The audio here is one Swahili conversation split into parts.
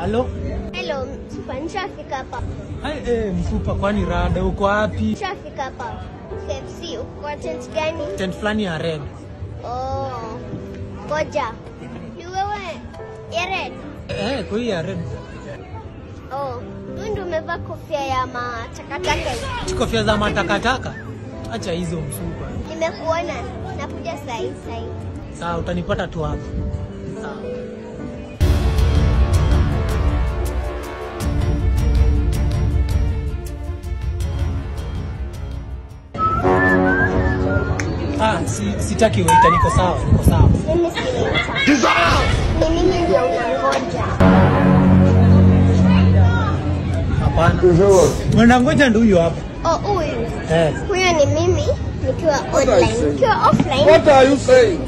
Halo? Hello, Msupa, nishafika hapa. Msupa, kwani rada uko wapi? Nishafika hapa. KFC, uko tent gani? Tent flani ya red. Oh. Ngoja. Ni wewe ya red? Kwa hiyo ya red. Oh, wewe ndio umevaa kofia ya matakataka. Kofia za matakataka? Acha hizo Msupa. Nimekuona. Nakuja sahi. Sawa, utanipata tu hapo. Sawa. Sitaki waiter, niko sawa. Mimi si waiter. Ni mimi ndio unangoja. Hapana. Unangoja ndio huyo hapa. Oh, huyu. Huyo ni mimi nikiwa online. Nikiwa offline. What are you saying?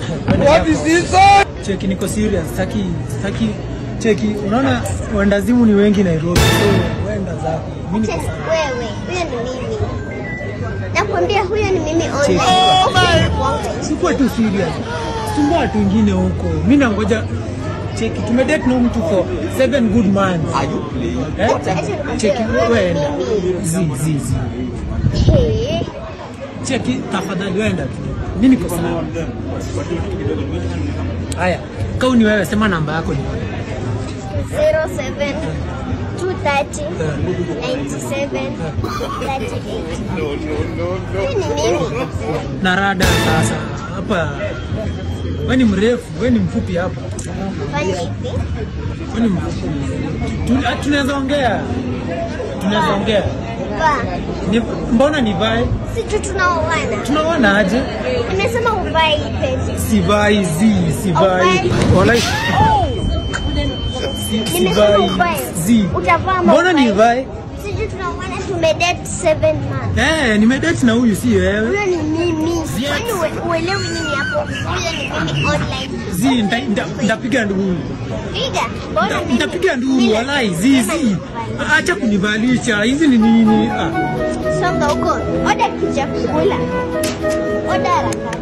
What is this? Cheki, niko serious. Sitaki cheki. Unaona wandazimu ni wengi Nairobi. So wenda zako. Mimi niko sawa. Wewe, huyo ni mimi. Nakwambia huyo ni mimi online. Sikuwa tu serious. Sumbua watu wengine huko. Mimi nangoja cheki. Tumedate na mtu for 7 good months. Are you playing? Cheki wenda. Zi. Hey. Cheki tafadhali wenda tu. Mimi niko sawa. Haya, kau ni wewe, sema namba yako ni 07 230 97 38. Ni mimi. na rada sasa. Hapa wewe ni mrefu, wewe ni mfupi hapa. Fanya hivi. Wewe ni mfupi. Tunaweza ongea. Mbona nivae? Sisi tunaoana. Tunaoana aje? Nimesema uvae pesa. Sivai. Walai. Sivai. Utavaa mbona nivae? Sisi tunaoana, tumedate 7 months. Nimedate na huyu, si wewe. Huyo ni mimi. Kwani uelewi nini hapo? Huyo ni mimi online. Ndapiga nduru. Piga. Mbona mimi? Ndapiga nduru walai. Acha kunivalisha. Hizi ni nini? Songa huko. Oda kichakula. Oda haraka.